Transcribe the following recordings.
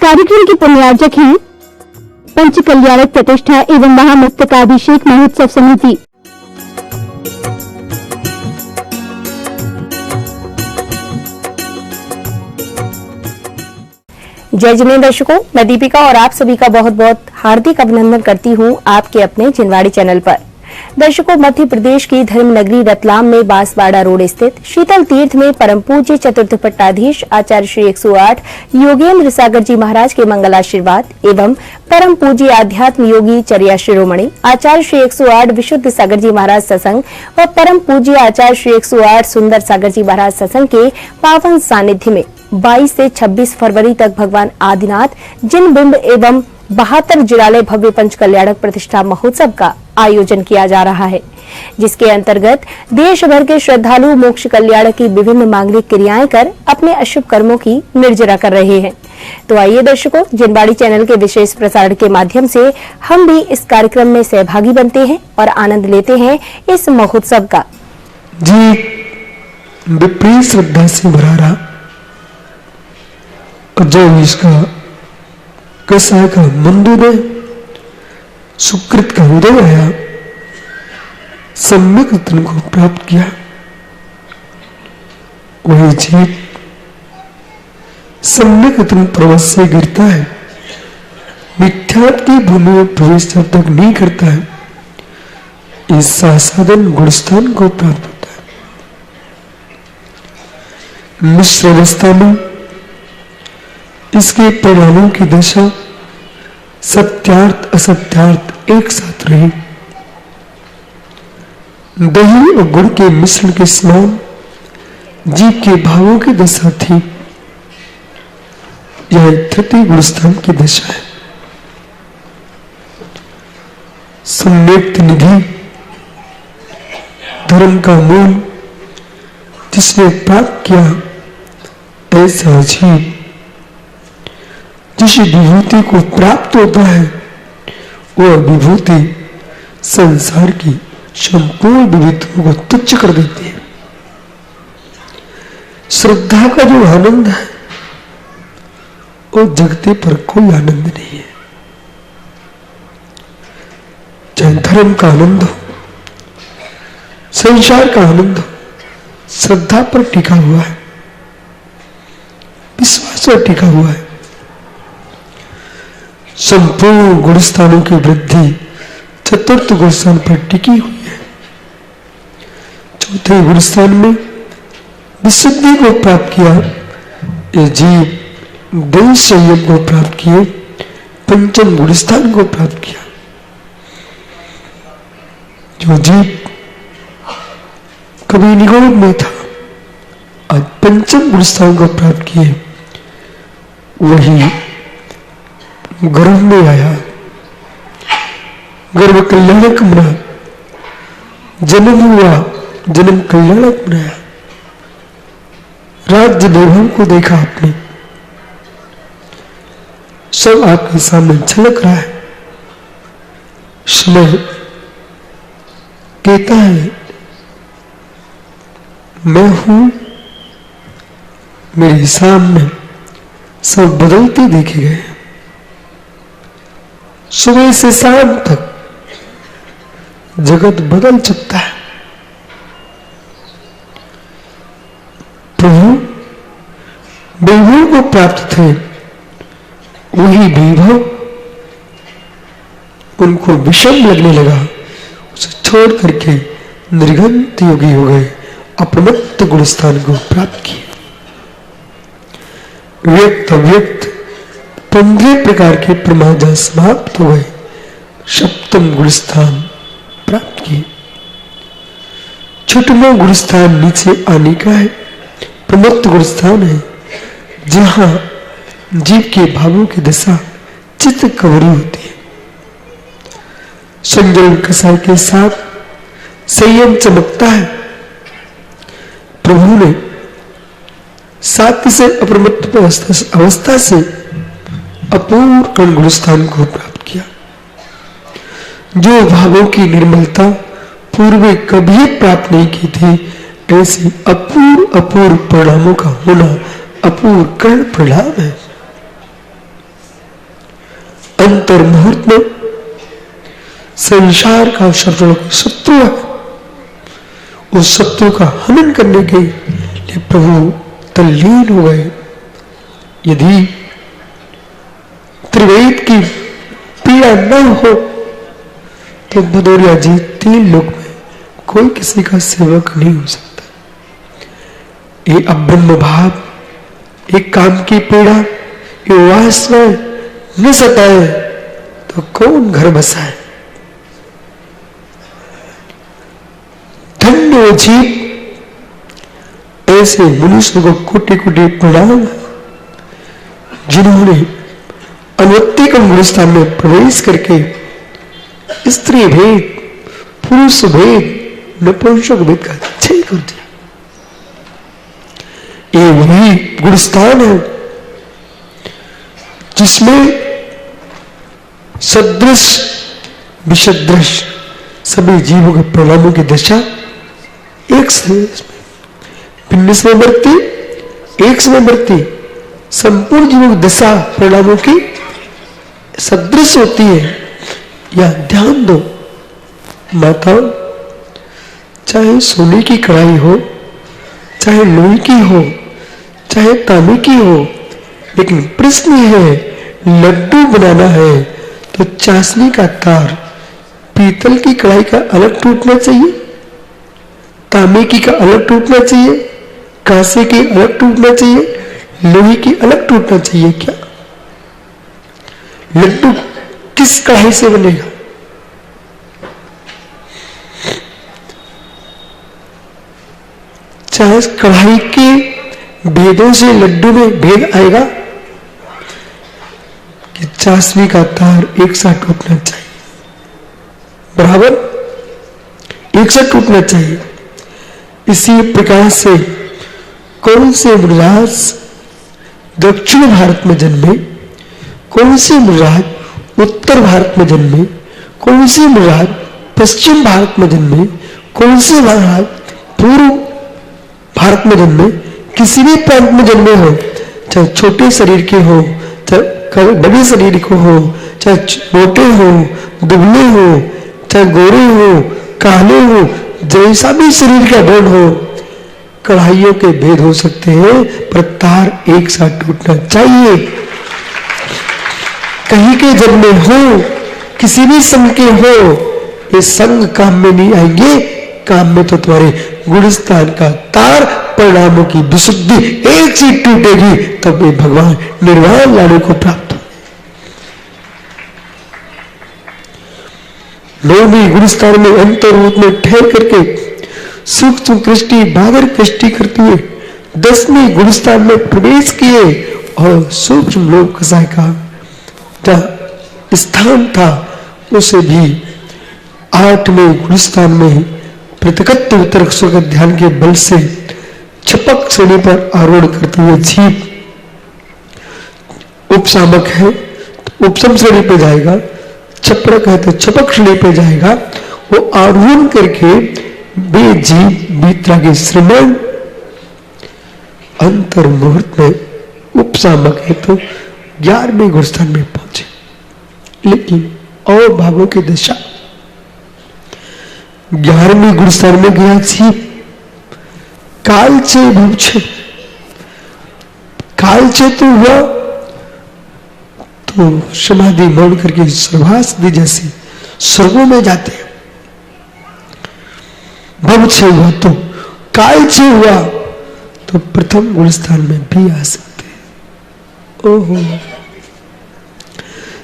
कार्यक्रम के पुण्यार्चक हैं पंच कल्याणक प्रतिष्ठा एवं महामस्तकाभिषेक महोत्सव समिति। जय जिनेंद्र दर्शकों, मैं दीपिका और आप सभी का बहुत बहुत हार्दिक अभिनंदन करती हूं आपके अपने जिनवाड़ी चैनल पर। दर्शकों, मध्य प्रदेश की धर्म नगरी रतलाम में बांसवाड़ा रोड स्थित शीतल तीर्थ में परम पूज्य चतुर्थ पट्टाधीश आचार्य श्री 108 योगेंद्र सागर जी महाराज के मंगलाशीर्वाद एवं परम पूज्य आध्यात्म योगी चर्या शिरोमणि आचार्य श्री 108 विशुद्ध सागर जी महाराज सत्संग और परम पूज्य आचार्य श्री 108 सुंदर सागर जी महाराज सत्संग के पावन सानिध्य में 22 से 26 फरवरी तक भगवान आदिनाथ जिन बिंब एवं 72 जिरालय भव्य पंच कल्याणक प्रतिष्ठा महोत्सव का आयोजन किया जा रहा है, जिसके अंतर्गत देश भर के श्रद्धालु मोक्ष कल्याण की विभिन्न मांगलिक क्रियाएं कर अपने अशुभ कर्मों की निर्जरा कर रहे हैं। तो आइए दर्शकों, जिनवाड़ी चैनल के विशेष प्रसारण के माध्यम से हम भी इस कार्यक्रम में सहभागी बनते हैं और आनंद लेते हैं इस महोत्सव का। जी विपरीत श्रद्धा से भरा रहा जो इसका कसाय का मंदोदय सुकृत का उदय आया, सम्यक रत्न को प्राप्त किया, वही जीव सम्यक रत्न पर्वत से गिरता है, मिथ्यात्व की भूमि में प्रवेश जब तक नहीं करता है, इस साधन गुणस्थान को प्राप्त होता है। मिश्र अवस्था में इसके परिणामों की दशा सत्यार्थ असत्यार्थ एक साथ रही। दही और गुड़ के मिश्रण के समान जीव के भावों की दशा थी। यह तृतीय गुणस्थान की दशा है। सम्यक्त निधि धर्म का मूल जिसने प्राप्त किया, ऐसा जीव जिस विभूति को प्राप्त होता है वह विभूति संसार की संपूर्ण विभूतियों को तुच्छ कर देती है। श्रद्धा का जो आनंद है वो जगते पर कोई आनंद नहीं है। चाहे धर्म का आनंद हो, संसार का आनंद हो, श्रद्धा पर टिका हुआ है, विश्वास पर टिका हुआ है। संपूर्ण गुणस्थानों की वृद्धि चतुर्थ गुणस्थान पर टिकी हुई है। चौथे गुणस्थान में विशुद्धि को प्राप्त किया, ये जीव देश संयम को प्राप्त किए, पंचम गुणस्थान को प्राप्त किया। जो जीव कभी निगोड़ में था, आज पंचम गुणस्थान को प्राप्त किए, वही गर्भ में आया, गर्भ कल्याणक बना, जन्म हुआ, जन्म कल्याणक बनाया। राज्य वैभव को देखा आपने, सब आपके सामने झलक रहा है। समय कहता है मैं हूं, मेरे सामने सब बदलते देखे गए। सुबह से शाम तक जगत बदल सकता है। प्रभु वैभव को प्राप्त थे, वही वैभव उनको विषम लगने लगा, उसे छोड़ करके निर्गंत योगी हो गए, अप्रमत्त गुणस्थान को प्राप्त किए। व्यक्त अव्यक्त 15 प्रकार के प्रमादा समाप्त हो गए, सप्तम गुणस्थान प्राप्त किए। छठवां गुणस्थान नीचे आने का है, प्रमत्त गुणस्थान है, जहां जीव के भावों की दशा चित्त कवरी होती है। संजलन कसाय के साथ संयम चमकता है। प्रभु ने सात्य से अप्रमत्त अवस्था से अपूर्व कर्ण गुणस्थान को प्राप्त किया। जो भावों की निर्मलता पूर्व कभी प्राप्त नहीं की थी, ऐसे अपूर्व परिणामों का होना अपूर्व कर्ण परिणाम है। अंतर मुहूर्त में संसार का शत्रु शत्रु है, उस शत्रु का हनन करने के लिए प्रभु तल्लीन हो गए। यदि त्रिवेद की पीड़ा न हो तो भदौरिया जी 3 लोक में कोई किसी का सेवक नहीं हो सकता। ये अब्रह्म भाव, एक काम की पीड़ा, ये वासना न सताए तो कौन घर बसाए। धन्य वो जीव, ऐसे मनुष्य को कोटि कोटि प्रणाम जिन्होंने अनुत्तिकम गुणस्थान में प्रवेश करके स्त्री भेद, पुरुष भेद, नपुंसक भेद का क्षय कर दिया। ये वही गुणस्थान है जिसमें सदृश विसदृश सभी जीवों के प्रणामों की दशा एक भिन्न समय बढ़ती, एक समय बढ़ती, संपूर्ण जीवों की दशा प्रणामों की सदृश होती है। या ध्यान दो माताओं, चाहे सोने की कढ़ाई हो, चाहे लोहे की हो, चाहे तांबे की हो, लेकिन प्रश्न है लड्डू बनाना है तो चाशनी का तार पीतल की कढ़ाई का अलग टूटना चाहिए, तांबे की का अलग टूटना चाहिए, कांसे की अलग टूटना चाहिए, लोहे की अलग टूटना चाहिए क्या? लड्डू किस कढ़ाई से बनेगा? चाहे कढ़ाई के भेदों से लड्डू में भेद आएगा कि चाशनी का तार एक साथ टूटना चाहिए, बराबर एक साथ टूटना चाहिए। इसी प्रकार से कौन से मुराद दक्षिण भारत में जन्मे, कौन से मुराद उत्तर भारत में जन्मे, कौन से मुराद पश्चिम भारत में जन्मे, कौन से मुराद पूर्व भारत में जन्मे, किसी भी प्रांत में जन्मे हो, चाहे छोटे शरीर के हो, चाहे बड़े शरीर को हो, चाहे मोटे हो, दुबले हो, चाहे गोरे हो, काले हो, जैसा भी शरीर का वर्ण हो, कढ़ाइयों के भेद हो सकते हैं पर तार एक साथ टूटना चाहिए। कहीं के जन्मे हो, किसी भी संघ के हो, ये संघ काम में नहीं आएंगे, काम में तो तुम्हारे गुणस्थान का तार परिणामों की विशुद्धि एक सी टूटेगी, तब ये भगवान निर्वाण लाने को प्राप्त हो। नौवीं गुणस्थान में अंतर रूप में ठहर करके सूक्ष्म कृष्टि बादर कृष्टि करते हुए 10वें गुणस्थान में प्रवेश किए और सूक्ष्म लोक कसाय का स्थान था उसे भी 8वें गुणस्थान में प्रतिकत्व वितरक स्वर्ग ध्यान के बल से छपक श्रेणी पर आरोहण करते हुए जीव उपसामक है तो उपसम श्रेणी पे जाएगा, छपरक है तो छपक श्रेणी पे जाएगा। वो आरोहण करके वे जीव बीतरागी श्रमण अंतर मुहूर्त में उपसामक है तो 11वें गुणस्थान में पहुंचे। लेकिन और भावों की दशा 11वें गुणस्थान में गया जीव कालचे भूचे, कालचे तो हुआ तो समाधि मौन करके सर्वास्ति जैसे स्वर्गों में जाते हैं। भवछे हुआ तो कालचे हुआ तो प्रथम गुणस्थान में भी आ सकते हैं। ओहो,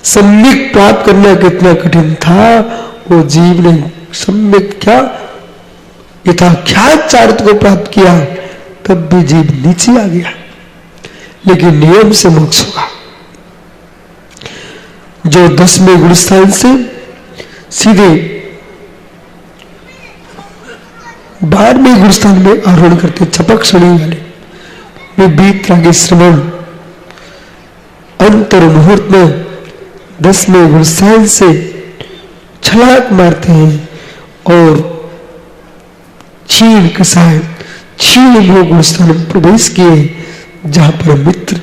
सम्यक प्राप्त करना कितना कठिन था, वो जीव ने सम्यक क्या यथाख्यात चारित्र को प्राप्त किया, तब भी जीव नीचे आ गया, लेकिन नियम से मोक्ष होगा। जो 10वें गुणस्थान से सीधे 12वें गुणस्थान में आरोहण करते छपक श्रेणी वाले वे बीतरागी श्रवण अंतर मुहूर्त में 10वें गुणस्थान से छलाक मारते हैं और क्षीण कसाय क्षीण लोग गुणस्थान में प्रवेश किए, जहां पर मित्र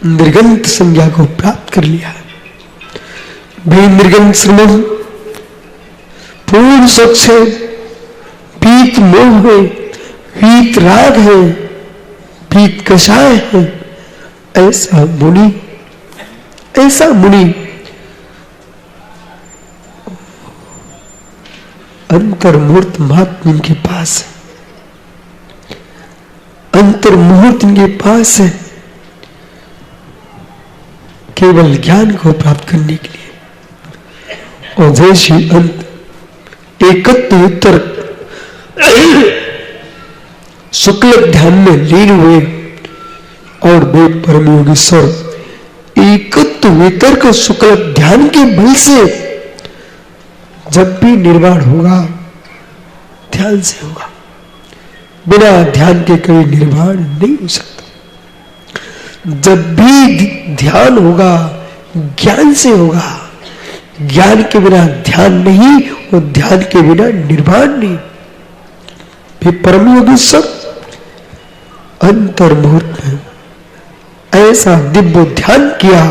निर्गंत संज्ञा को प्राप्त कर लिया। वे निर्गम श्रमण पूर्ण स्वच्छ है, पीत मोह है, पीत राग है, पीत कषाय है। ऐसा मुनि अंतर्मूर्त महात्मा इनके पास है, अंतर्मुहूर्त इनके पास है, केवल ज्ञान को प्राप्त करने के लिए। और जैसे अंत एकत्व उत्तर शुक्ल ध्यान में लीन हुए और वे परमयोगीश्वर एकत्व वितर्क शुक्ल ध्यान के बल से जब भी निर्वाण होगा ध्यान से होगा, बिना ध्यान के कभी निर्वाण नहीं हो सकता। जब भी ध्यान होगा ज्ञान से होगा, ज्ञान के बिना ध्यान नहीं और ध्यान के बिना निर्वाण नहीं। वे परमयोगी सब अंतर्मुहूर्त में ऐसा दिव्य ध्यान किया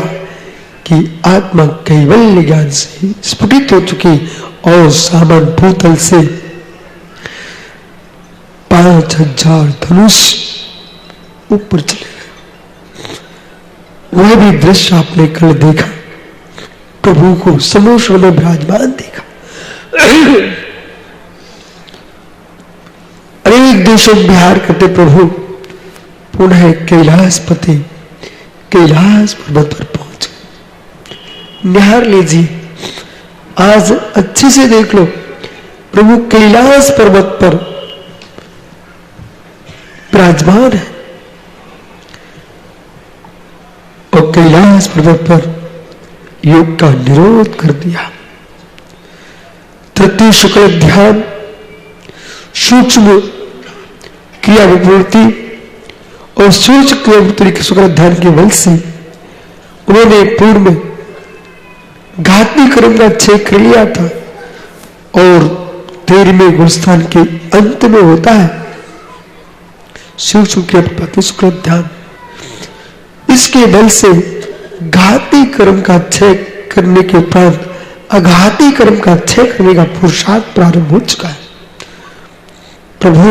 कि आत्मा कैवल्य ज्ञान से स्फुटित हो चुकी और सामान भूतल से 5000 धनुष ऊपर चले गए। वह भी दृश्य आपने कल देखा, प्रभु को समुद्र में विराजमान देखा। अनेक देशों में विहार करते प्रभु पुनः कैलाशपति कैलाश पर्वत पर पहुंच गए। निहार लीजिए, आज अच्छे से देख लो, प्रभु कैलाश पर्वत पर विराजमान है और कैलाश पर्वत पर योग का निरोध कर दिया। तृतीय शुक्ल ध्यान सूक्ष्म क्रिया विपूर्ति और सूक्ष्म क्रिया विपूर्ति शुक्ल ध्यान के बल से उन्होंने पूर्व में घाती कर्म का क्षय कर लिया था और 13वें गुणस्थान के अंत में होता है सूक्ष्म क्रिया विपूर्ति शुक्ल ध्यान। इसके बल से घाती कर्म का क्षय करने के उपरांत अघाती कर्म का क्षय करने का पुरुषार्थ प्रारंभ हो चुका है। प्रभु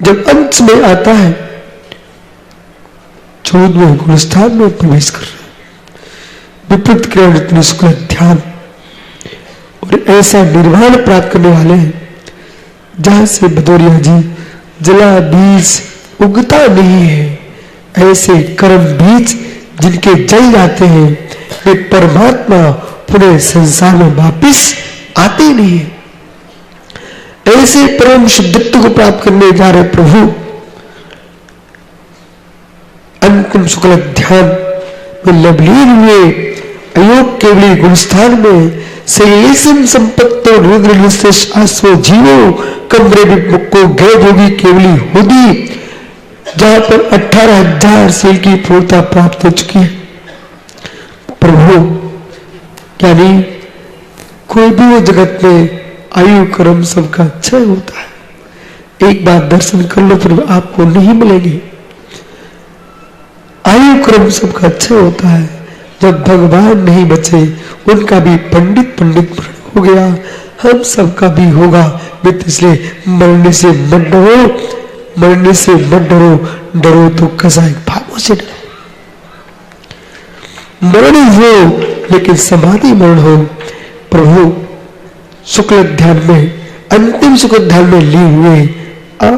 जब अंत में आता है 14वें गुणस्थान में प्रवेश कर रहे हैं, विपरीत क्रिया शुक्ल ध्यान, और ऐसा निर्वाण प्राप्त करने वाले हैं जहां से भदौरिया जी जला बीज उगता नहीं है। ऐसे कर्म बीज जिनके जल जाते हैं वे परमात्मा पूरे संसार में वापिस आते नहीं है। ऐसे परम शुद्धत्व को प्राप्त करने जा रहे प्रभु अंतिम शुक्ल ध्यान में लवलीन हुए अयोग केवली गुणस्थान में शैलेशम संपत्तो रुद्र जीवो कमरे को गए जोगी केवली होदी, जहां पर 18,000 सेल की पूर्णता प्राप्त हो चुकी है। प्रभु यानी कोई भी वो जगत में आयु कर्म सबका क्षय होता है। एक बार दर्शन कर लो फिर आपको नहीं मिलेंगे। आयु क्रम सबका क्षय होता है। जब भगवान नहीं बचे उनका भी पंडित हो गया, हम सबका भी होगा। इसलिए मरने से मत डरो, मरने से मत डरो, डरो तो कसाई भावों से डरो। मरण हो लेकिन समाधि मरण हो। प्रभु शुक्ल ध्यान में अंतिम शुक्ल ध्यान में लिए हुए अ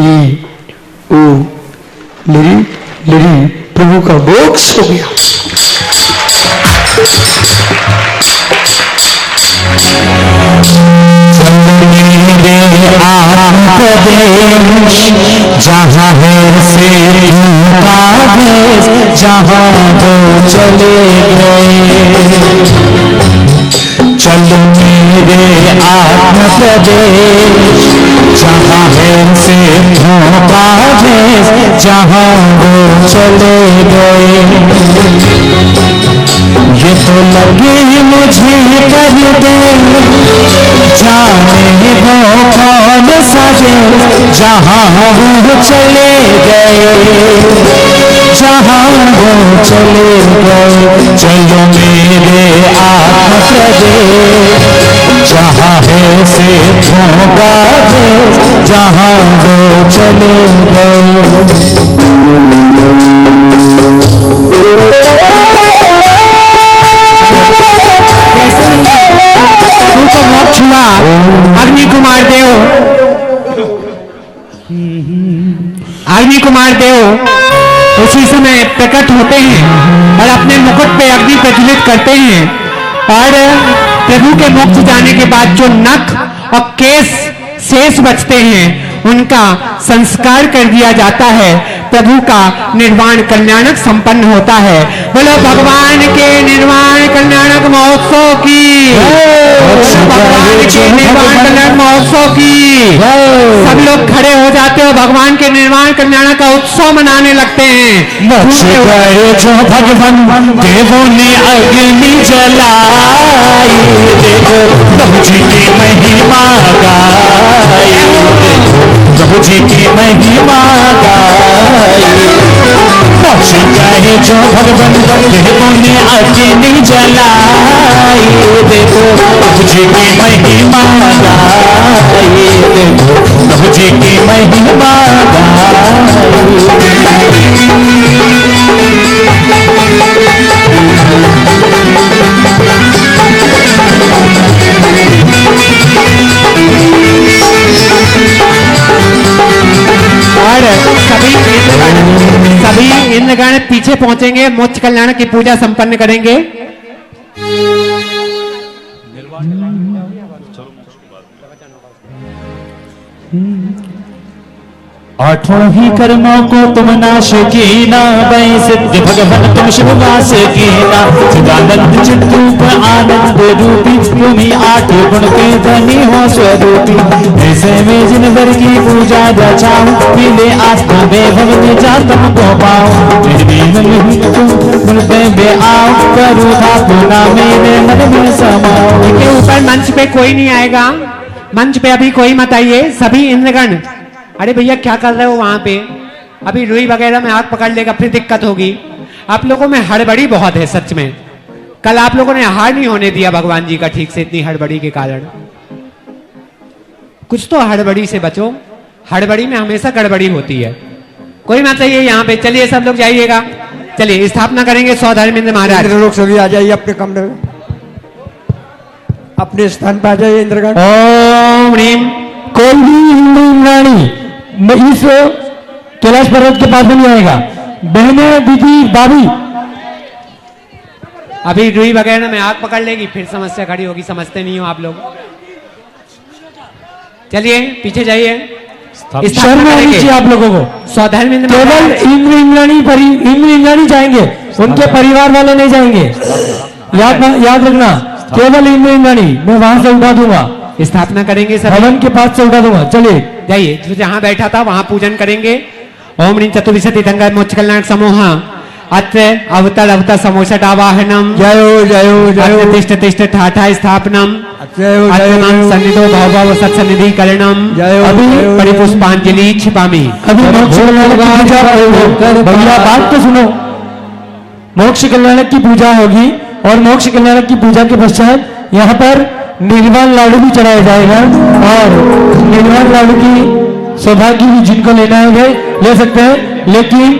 ई ओ लिरी लिरी प्रभु का मोक्ष हो गया। जहाँ है से जहाँ वो चले गए, चलो मेरे आत्म प्रदेश। जहाँ है से जहाँ वो चले गए, ये तो लगे मुझे कर दे जाने वो कौन सजे। जहाँ वो चले गए जहाँ वो चले गए। चलो मेरे आत्म प्रदेश, जहाँ है से होगा देश, जहाँ वो चले गए। अग्नि कुमार देव, अग्नि कुमार देव उसी समय प्रकट होते हैं और अपने मुकुट पे अग्नि प्रज्वलित करते हैं और प्रभु के मोक्ष जाने के बाद जो नख और केस शेष बचते हैं उनका संस्कार कर दिया जाता है। प्रभु का निर्वाण कल्याणक संपन्न होता है। बोलो भगवान के निर्वाण कल्याणक महोत्सव की, भगवान के निर्वाण कल्याण महोत्सव की। सब लोग खड़े हो जाते हो, भगवान के निर्वाण कल्याण का उत्सव मनाने लगते हैं। जो भगवान देवों ने अग्नि जलाई, देखो प्रभु जी की महिमा गाई, प्रभु जी की महिमा गाई। चाहे जो भगवान देवों ने अग्नि जलाई, देखो प्रभु जी की महिमा गाई, देखो प्रभु जी की महिमा और सभी इंद्रगण पीछे पहुंचेंगे, मोक्ष कल्याण की पूजा संपन्न करेंगे। आठों ही कर्मों को तुम नाश कीना, वै सिद्ध भगवान तुम शिववास कीना। चिदानंद चिद्रूप आनंद रूपी, तुम ही आठ गुण के धनी हो स्वरूपी। ऐसे में जिन वर की पूजा रचाओ, मिले आत्मा वैभव निजा तुमको पाओ। तुम पे आओ, करो धापुना मेरे मन में समाओ। इनके ऊपर मंच पे कोई नहीं आएगा, मंच पे अभी कोई मत आइए। सभी इंद्रगण, अरे भैया क्या कर रहे हो वहां पे? अभी रुई वगैरह में आग पकड़ लेगा, फिर दिक्कत होगी। आप लोगों में हड़बड़ी बहुत है सच में। कल आप लोगों ने हार नहीं होने दिया भगवान जी का ठीक से, इतनी हड़बड़ी के कारण। कुछ तो हड़बड़ी से बचो, हड़बड़ी में हमेशा गड़बड़ी होती है। कोई मत आइए यहाँ पे, चलिए सब लोग जाइएगा। चलिए स्थापना करेंगे स्वधर्मेंद्र महाराज। इंद्र लोग सभी आ जाइए अपने कमरे में, अपने स्थान पर आ जाइए इंद्रगण। ओम ह्रीम। कोई भी हिंदू इंद्राणी इस कैलाश पर्वत के पास में नहीं आएगा। बहने, दीदी, भाभी, अभी रुई वगैरह में आग पकड़ लेगी, फिर समस्या खड़ी होगी। समझते नहीं हो आप लोग। चलिए पीछे जाइए। शर्म आनी चाहिए आप लोगों को। स्वधर्मेंद्र केवल इंद्र इंद्राणी जाएंगे, उनके परिवार वाले नहीं जाएंगे। याद रखना, केवल इंद्र इंद्राणी। मैं वहां से उठा दूंगा, स्थापना करेंगे सब, भवन के पास से उठा दूंगा। चलिए जाइए, जो जहां बैठा था वहां पूजन करेंगे। ओम ह्रीं चतुर्विंशति तंग मोक्ष कल्याण समूह अत्र अवतल अवतल समोषट आवाहनम। जयो जयो जयो। तिष्ठ तिष्ठ ठाठा स्थापनम। जयो जयो। सन्निधो भव भव सत्सनिधि करणम। अभी परिपुष्पांजलि छिपामी। अभी मोक्ष कल्याण की पूजा भैया, बात तो सुनो। मोक्ष कल्याण की पूजा होगी और मोक्ष कल्याण की पूजा के पश्चात यहाँ पर निर्वाण लाडू भी चढ़ाया जाएगा और निर्वाण लाडू की सौभाग्य भी जिनको लेना है वे ले सकते हैं। लेकिन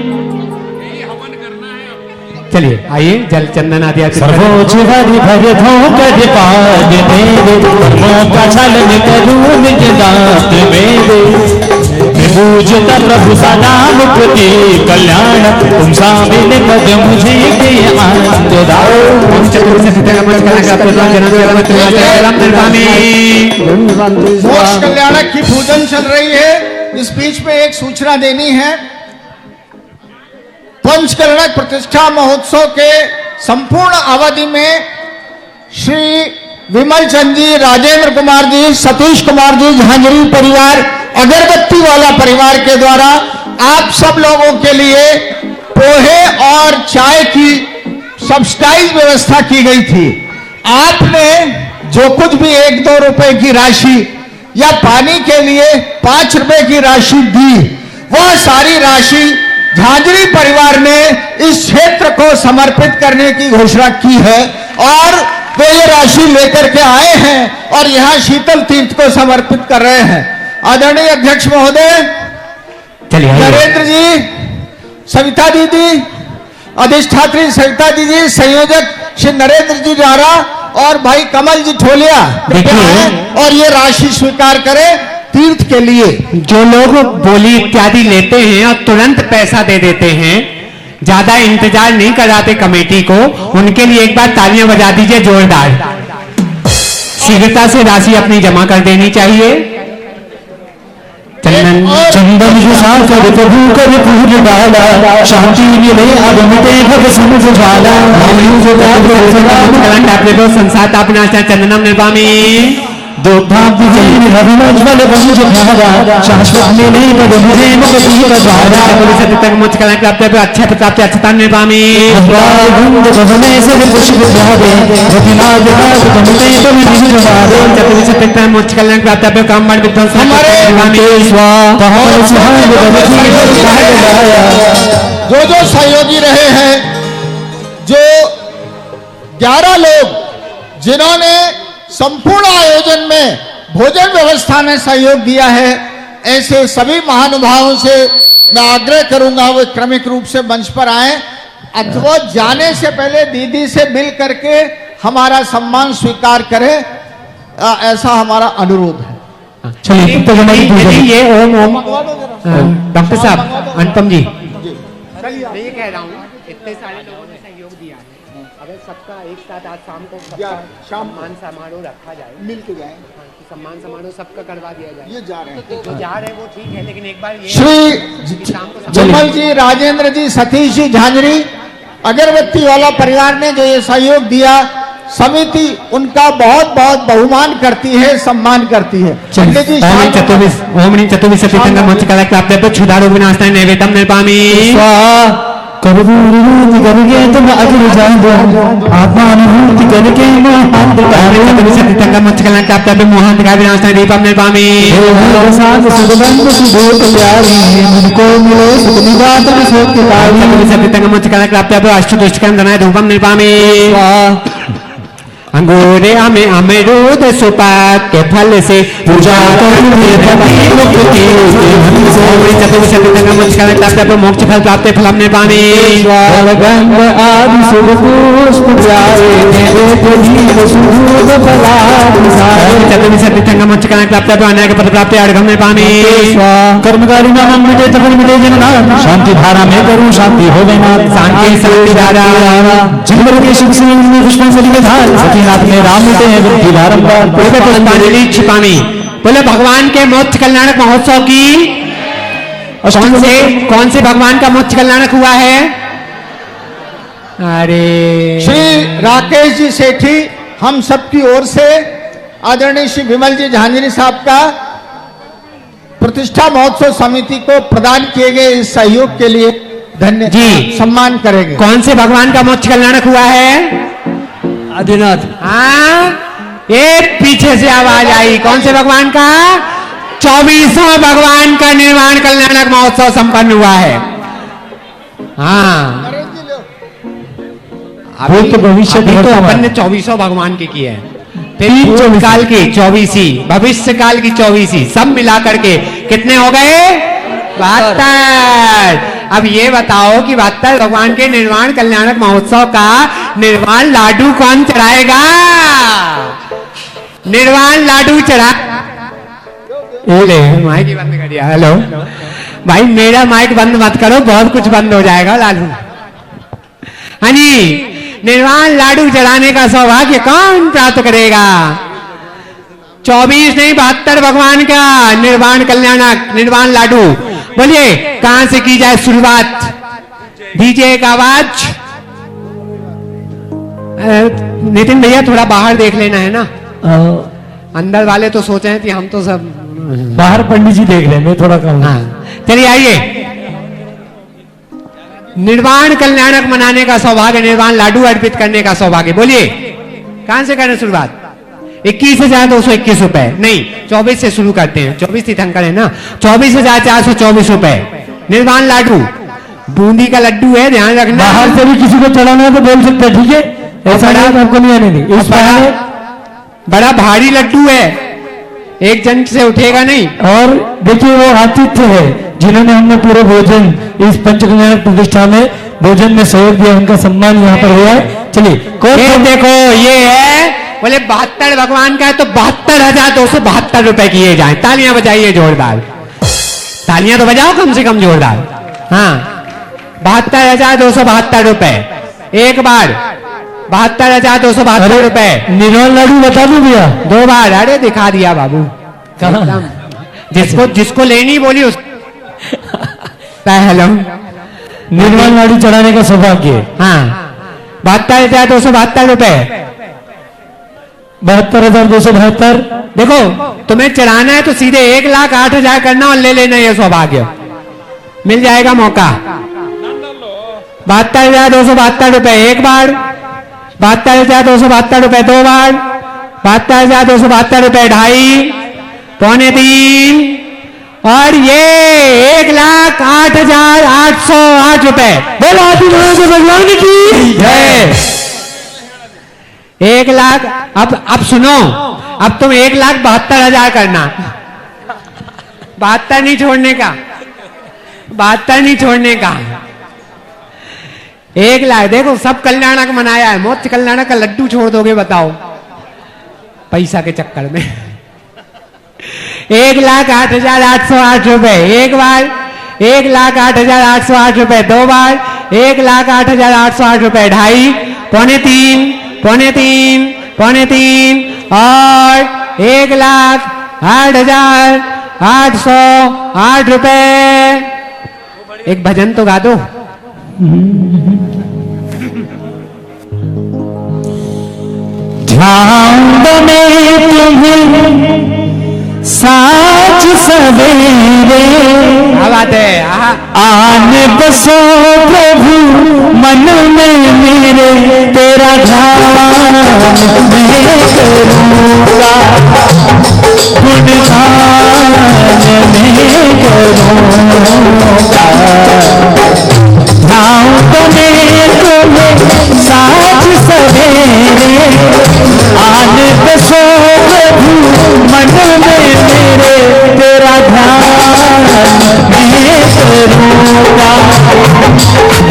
चलिए आइए, जल चंदन आदि सर्वोच्च हरि भगतों कद पाद मेरे, मौका छलन करूं निज दात मेरे। पूजता प्रभु सदा मुक्ति कल्याण, तुम साबिन कद मुझे के आनंद दाओ। मोक्ष कल्याणक की पूजन चल रही है। इस बीच में एक सूचना देनी है। पंचकल्याणक प्रतिष्ठा महोत्सव के संपूर्ण अवधि में श्री विमल चंद जी, राजेंद्र कुमार जी, सतीश कुमार जी, झांझरी परिवार, अगरबत्ती वाला परिवार के द्वारा आप सब लोगों के लिए पोहे और चाय की सब्सिडाइज व्यवस्था की गई थी। आपने जो कुछ भी 1-2 रुपए की राशि या पानी के लिए 5 रुपए की राशि दी, वह सारी राशि झांझरी परिवार ने को समर्पित करने की घोषणा की है और वे ये राशि लेकर के आए हैं और यहाँ शीतल तीर्थ को समर्पित कर रहे हैं। आदरणीय अध्यक्ष महोदय, चलिए नरेंद्र जी, सविता दीदी, अधिष्ठात्री सविता दीदी, संयोजक श्री नरेंद्र जी रारा और भाई कमल जी ठोलिया देखिए, और ये राशि स्वीकार करें तीर्थ के लिए। जो लोग बोली इत्यादि लेते हैं और तुरंत पैसा दे देते हैं, ज्यादा इंतजार नहीं कराते कमेटी को, उनके लिए एक बार तालियां बजा दीजिए जोरदार। शीघ्रता से राशि अपनी जमा कर देनी चाहिए। चंदन चंदन के साथ प्रभु कर पूर्ण डाला, शांति मिले अब मिटे भग समझ ज्वाला। संसार अपना चंदनम निर्वामी रविमज्वल बहुज भारा, शाश्वत मिले पद मुझे मुक्ति का द्वारा। मुझ कला प्राप्त अच्छे प्राप्त अच्छता निर्वामी मुझ कल्याण प्राप्त काम विध्वंस जो सहयोगी रहे हैं, जो 11 लोग जिन्होंने संपूर्ण आयोजन में भोजन व्यवस्था में सहयोग दिया है, ऐसे सभी महानुभावों से मैं आग्रह करूंगा वो क्रमिक रूप से मंच पर आए अथवा जाने से पहले दीदी से मिल करके हमारा सम्मान स्वीकार करें, ऐसा हमारा अनुरोध है। चलिए ये ओम ओम डॉक्टर साहब अनुपम जी, मैं ये कह रहा हूँ इतने सारे लोगों ने सहयोग दिया है, अगर सबका एक साथ आज शाम को सम्मान समारोह रखा जाए, मिल के जाए, सम्मान समारोह सबका करवा दिया जाए। ये जा रहे हैं, जो जा रहे हैं वो ठीक है, लेकिन एक बार ये श्री जमल जी, राजेंद्र जी, सतीश जी झांझरी, अगरबत्ती वाला परिवार ने जो ये सहयोग दिया, समिति उनका बहुत बहुत बहुमान करती है, सम्मान करती है। ओम चतुर्विश मंच कला प्राप्त क्षुधारो विनाश नैवेद्यम निर्पामी कर्पूरी करके तुम अग्र जान दो, आत्मानुभूति करके मंच कला प्राप्त मोहन का विनाश दीपम निर्पामी मुझको मिले मंच कला प्राप्त अष्टदुष्कंदन धूपम निर्पामी अंगूरे हमें अमरूद सुपात के फल से पूजा मोक्ष फल प्राप्त फलम निर्वाणी आदि शुभ पुष्प मंच प्राप्त अनेक पद प्राप्त अर्घम निर्वाणी कर्मकारी नाम मिटे तपन मिटे जन शांति धारा में करूं शांति हो गई ना शांति शांति धारा जंगल के शिव सिंह में पुष्पांजलि के धार सतीनाथ में राम मिटे हैं वृद्धि बारंबार पुष्पांजलि छिपामी। बोले भगवान के मोक्ष कल्याणक महोत्सव की कौन से भगवान का मोक्ष कल्याणक हुआ है? अरे श्री राकेश जी सेठी, हम सबकी ओर से आदरणीय श्री विमल जी झांझरी साहब का प्रतिष्ठा महोत्सव समिति को प्रदान किए गए इस सहयोग के लिए धन्यवाद जी, सम्मान करेंगे। कौन से भगवान का मोक्ष कल्याणक हुआ है? आदिनाथ। हाँ, एक पीछे से आवाज आई, कौन से भगवान का? 24वां भगवान का निर्वाण कल्याणक महोत्सव संपन्न हुआ है। हाँ, अभी तो भविष्य तो अपन ने 24 भगवान के किए हैं, फिर भूतकाल की 24, भविष्य काल की 24, सब मिला करके कितने हो गए? 72। अब ये बताओ कि 72 भगवान के निर्वाण कल्याणक महोत्सव का निर्वाण लाडू कौन चढ़ाएगा? निर्वाण लाडू चढ़ा, माइक बंद कर दिया। हेलो भाई, मेरा माइक बंद मत करो, बहुत कुछ बंद हो जाएगा लालू। हाँ जी, निर्वाण लाडू चढ़ाने का सौभाग्य कौन प्राप्त करेगा? 24 नहीं 72 भगवान का निर्वाण कल्याणक निर्वाण लाडू। बोलिए कहां से की जाए शुरुआत? डीजे का आवाज। नितिन भैया थोड़ा बाहर देख लेना है ना, अंदर वाले तो सोचे हैं कि हम तो सब बाहर पंडित जी देख रहे हैं, मैं थोड़ा कम। हाँ चलिए आइए, निर्वाण कल्याणक मनाने का सौभाग्य, निर्वाण लाडू अर्पित करने का सौभाग्य। बोलिए कहां से करें शुरुआत? 21,221 रुपए नहीं, 24 से शुरू करते हैं। 24 तीर्थंकर है ना, 24,424 रुपए निर्वाण लाडू। बूंदी का लड्डू है, ध्यान रखना। बाहर से भी किसी को चढ़ाना है तो बोल सकते हैं, ठीक है, ऐसा नहीं आपको नहीं आने दी। इस बहाने बड़ा भारी लड्डू है, एक जन से उठेगा नहीं। और देखिए वो आतिथ्य है जिन्होंने हमने पूरे भोजन इस पंचकल्याण प्रतिष्ठा में भोजन में सहयोग दिया, उनका सम्मान यहाँ पर हुआ है। चलिए ये देखो, ये है बोले 72 भगवान का है तो 72,272 रुपए किए जाए। तालियां बजाइए जोरदार, तालियां तो बजाओ कम से कम जोरदार। हाँ, 72,272 रुपए एक बार, 72,272 रुपए। निर्मल लाडू बता दो भैया, 2 बार। अरे दिखा दिया बाबू, कहाँ? जिसको लेनी बोली उस हेलो, निर्मल लाडू चढ़ाने का सौभाग्य। हाँ, 72,272 रुपए। 72,272। देखो, तुम्हें चढ़ाना है तो सीधे 1,08,000 करना और ले लेना, ये सौभाग्य मिल जाएगा मौका। 72,272 रुपए एक बार, 72,272 रुपए 2 बार, 72,272 रुपए 2.5, 2.25 और ये 1,08,808 रुपए। बोलो आदि भगवान की जय। 1 लाख। अब सुनो, अब तुम 1,72,000 करना, 72 नहीं छोड़ने का, 72 नहीं छोड़ने का। 1 लाख। देखो सब कल्याणक मनाया है, मोक्ष कल्याणक का लड्डू छोड़ दोगे बताओ पैसा के चक्कर में। 1,08,808 रुपए एक बार, 1,08,808 रुपए 2 बार, 1,08,808 रुपए 2.5, 2.25, 3.25, 3.25 और 1,08,808 रुपए। एक भजन तो गा दो। ध्यान में तुम्हें साज सवेरे, क्या बात है। आन बसो प्रभु मन में मेरे, तेरा ध्यान मैं करूँगा, गुणगान मैं करूँगा। ध्यान में तुम्हें साज सवेरे, आन बसो प्रभु मन में मेरे, तेरा ध्यान मैं करूँगा,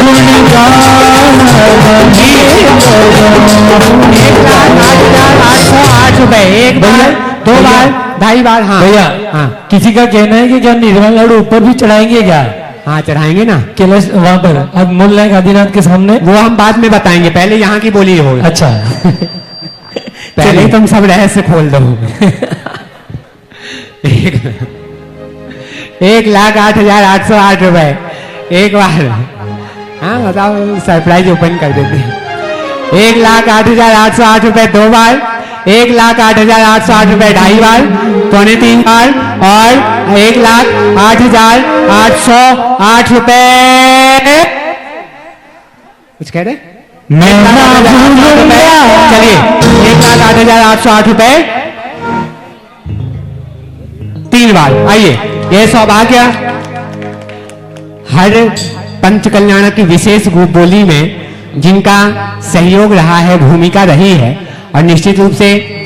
गुणगान मैं करूँगा। 1,08,808 रुपए एक बार, 2 बार, 2.5 बार। हाँ भैया, हाँ किसी का कहना है कि क्या निर्मल लाडू ऊपर भी चढ़ाएंगे क्या? हाँ, चढ़ाएंगे ना कैलाश वहां पर, अब मूल नायक आदिनाथ के सामने। वो हम बाद में बताएंगे, पहले यहाँ की बोली होगा। अच्छा पहले तुम सब रहस्य खोल दो। 1,08,808 रुपए एक बार। हाँ बताओ, सरप्राइज ओपन कर देते हैं। 1,08,808 रुपए 2 बार, 1,08,808 रुपए 2.5 बार, 3.25 बार और 1,08,808 रुपए। कुछ कह रहे? चलिए, 1,08,808 रुपए 3 बार। आइए, यह सौभाग्य हर पंच कल्याणक की विशेष बोली में जिनका सहयोग रहा है, भूमिका रही है, और निश्चित रूप से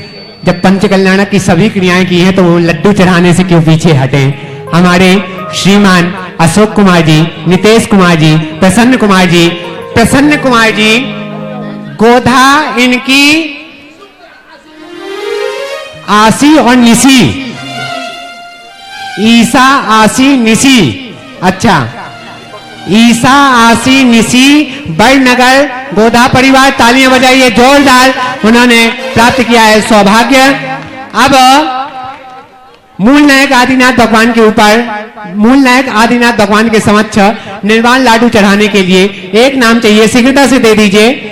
जब पंच कल्याणक की सभी क्रियाएं की हैं तो वो लड्डू चढ़ाने से क्यों पीछे हटे। हमारे श्रीमान अशोक कुमार जी, नितेश कुमार जी, प्रसन्न कुमार जी, गोधा इनकी आसी और निसी, ईसा आसी निसी, अच्छा ईसा आसी निसी बड़नगर गोधा परिवार, तालियां बजाइए जोरदार, उन्होंने प्राप्त किया है सौभाग्य। अब मूल नायक आदिनाथ भगवान के ऊपर, मूल नायक आदिनाथ भगवान के समक्ष निर्वाण लाडू चढ़ाने के लिए एक नाम चाहिए, शीघ्रता से दे दीजिए।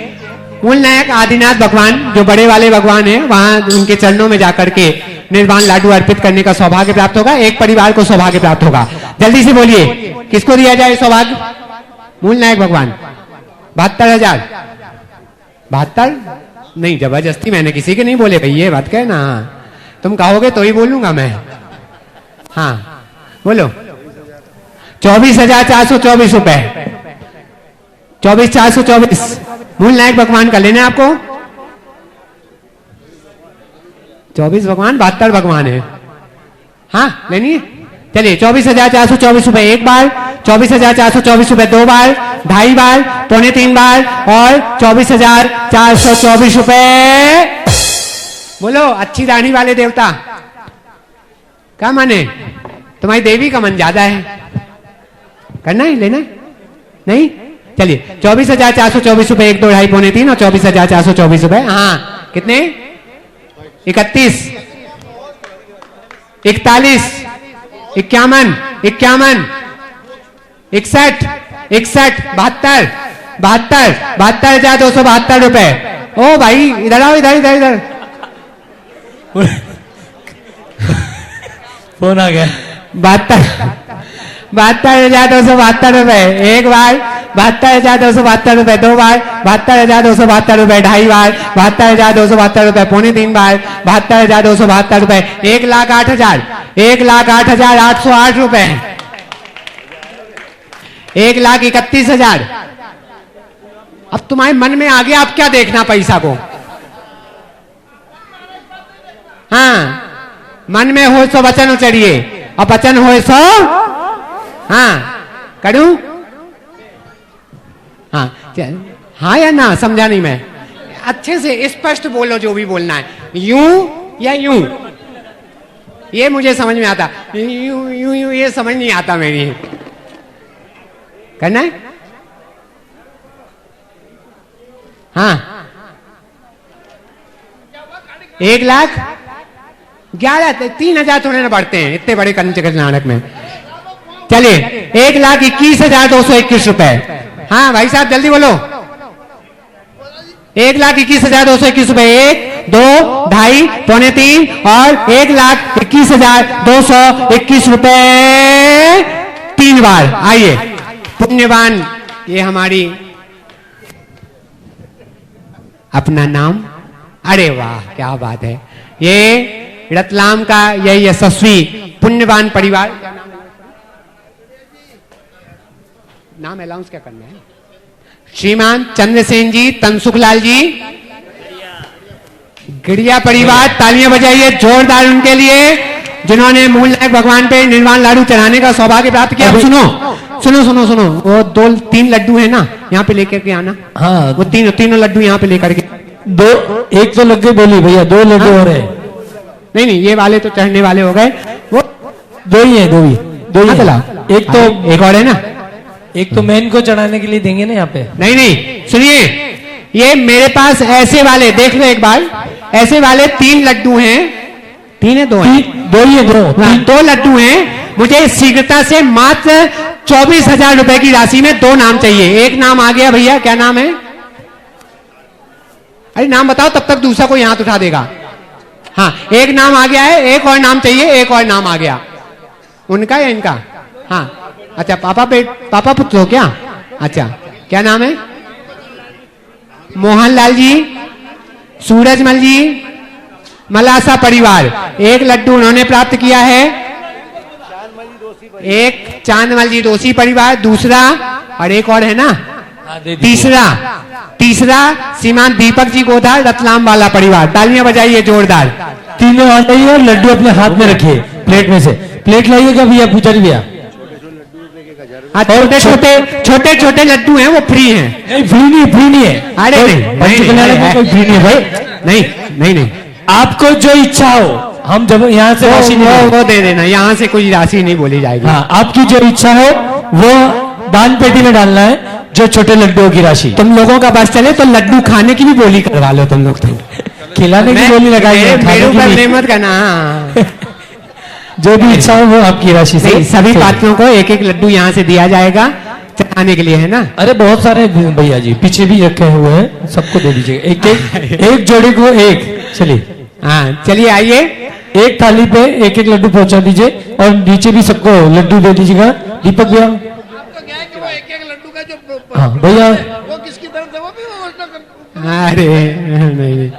मूल नायक आदिनाथ भगवान जो बड़े वाले भगवान हैं, वहां उनके चरणों में जाकर के निर्वाण लाडू अर्पित करने का सौभाग्य प्राप्त होगा। एक परिवार को सौभाग्य प्राप्त होगा। जल्दी से बोलिए, किसको दिया जाए सौभाग्य? मूल नायक भगवान। 72,000। 72 नहीं, जबरदस्ती मैंने किसी के नहीं बोले भाई, ये बात कहना। तुम कहोगे तो ही बोलूंगा मैं। हाँ बोलो। 24,424 रुपए 24,424 मूल नायक भगवान का लेना है आपको। 24 भगवान 72 भगवान है। हाँ लेनी है, चलिए 24,424 रुपए एक बार, 24,424 रुपए दो बार, 2.5 बार, 2.25 बार और 24,424 रुपए। बोलो अच्छी दाढ़ी वाले देवता क्या माने, तुम्हारी देवी का मन ज्यादा है, करना है लेना है नहीं, चलिए 24,424 रुपए 1, 2, 2.5, 2.25 और 24,424 रुपए। हाँ कितने, 31, 41, 51, 51, 61, 61, 72, 72, 72,272 रुपए। ओ भाई इधर आओ, इधर इधर इधर फोन आ गया। 72,272 रुपए एक बार, 72,272 रुपए दो बार, 72,272 रुपए 2.5 बार, 72,272 रुपए 3.25 बार, 72,272 रुपए 1,08,000, 1,08,808 रुपए, 1,31,000। अब तुम्हारे मन में आ गया, अब क्या देखना पैसा को। हाँ मन में हो सो वचन उचरिए और वचन हो सो हाँ करूं। हाँ हाँ या ना, समझा नहीं मैं, अच्छे से स्पष्ट बोलो जो भी बोलना है, यूं या यूं, ये मुझे समझ में आता, यूं यूं यूं ये समझ नहीं आता मेरी, करना है। हाँ 1,11,000 3,000 थोड़े ना बढ़ते हैं इतने बड़े कर्नाटक में। चलिए 1,21,221 रुपए। हाँ भाई साहब जल्दी बोलो, 1,21,221 रुपए 1, 2, 2.5, 3.25 और 1,21,221 रुपए 3 बार। आइए पुण्यवान, ये हमारी अपना नाम, अरे वाह क्या बात है, ये रतलाम का यह यशस्वी पुण्यवान परिवार, नाम अनाउंस क्या करना है, श्रीमान चंद्रसेन जी, तनसुखलाल जी, गिरिया परिवार, तालियां बजाइए जोरदार उनके लिए जिन्होंने मूल नायक भगवान पे निर्वाण लाडू चढ़ाने का सौभाग्य प्राप्त किया। सुनो सुनो सुनो सुनो, वो 2-3 लड्डू है ना यहाँ पे लेकर के आना। हाँ वो तीनों लड्डू यहाँ पे लेकर के, दो, एक तो लग गई बोली भैया, 2 लड्डू हो रहे। नहीं नहीं ये वाले तो चढ़ने वाले हो गए, वो 2 ही है, 2 ही चला, एक तो एक और है ना, एक तो मेन को चढ़ाने के लिए देंगे ना यहाँ पे। नहीं नहीं सुनिए, ये मेरे पास ऐसे वाले देख लो एक बार, ऐसे वाले 3 लड्डू हैं, 3 है 2 है, 2 ही है, 2 लड्डू हैं। मुझे शीघ्रता से मात्र 24,000 रुपए की राशि में 2 नाम चाहिए। एक नाम आ गया भैया, क्या नाम है, अरे नाम बताओ तब तक दूसरा कोई हाथ उठा देगा। हाँ एक नाम आ गया है, एक और नाम चाहिए, एक और नाम आ गया, उनका या इनका। हाँ अच्छा पापा पुत्र हो क्या, अच्छा क्या नाम है, मोहनलाल जी, सूरजमल जी, मलासा परिवार। एक लड्डू उन्होंने प्राप्त किया है, एक चांदमल जी दोषी परिवार, दूसरा और एक और है ना तीसरा श्रीमान दीपक जी गोधार रतलाम वाला परिवार। तालियां बजाइए जोरदार। तीनों आ जाइए और लड्डू अपने हाथ में रखिए, प्लेट में से प्लेट लाइएगा भैया, पुजारी भैया। छोटे छोटे लड्डू हैं वो फ्री हैं। नहीं फ्री नहीं है, अरे नहीं फ्री नहीं है भाई, नहीं आपको जो इच्छा हो, हम जब यहाँ से राशि वो दे देना, यहाँ से कोई राशि नहीं बोली जाएगी। हाँ आपकी जो इच्छा हो वो दान पेटी में डालना है, जो छोटे लड्डुओं की राशि। तुम लोगों का बस चले तो लड्डू खाने की भी बोली करवा लो तुम लोग, तो खिलाने की बोली लगाइए, मेरे ऊपर नेमत करना। जो भी इच्छा हो वो आपकी राशि से। सभी पात्रों को एक एक लड्डू यहाँ से दिया जाएगा चढ़ाने के लिए, है ना। अरे बहुत सारे भैया जी पीछे भी रखे हुए हैं, सबको दे दीजिए एक जोड़ी को एक। चलिए हाँ चलिए आइए, एक थाली पे एक एक लड्डू पहुंचा दीजिए और नीचे भी सबको लड्डू दे दीजिएगा। दीपक भैया हाँ भैया, अरे नहीं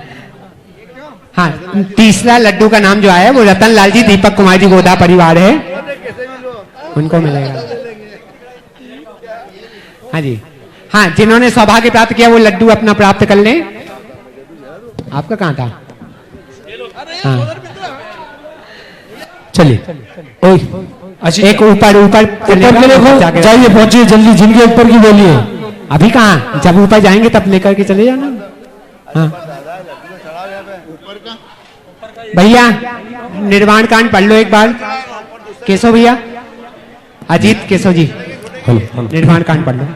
हाँ तीसरा लड्डू का नाम जो आया वो रतन लाल जी दीपक कुमार जी गोदा परिवार है, उनको मिलेगा। हाँ जी हाँ, जिन्होंने सौभाग्य प्राप्त किया वो लड्डू अपना प्राप्त कर लें। आपका कहाँ था? हाँ, चलिए एक ऊपर ऊपर जाइए, पहुंचिए जल्दी, जिनके ऊपर की बोलिए। अभी कहाँ, जब ऊपर जाएंगे तब लेकर के चले जाना। हाँ भैया, निर्वाण कांड पढ़ लो एक बार। केशव भैया, अजीत केशव जी, निर्वाण कांड पढ़ लो।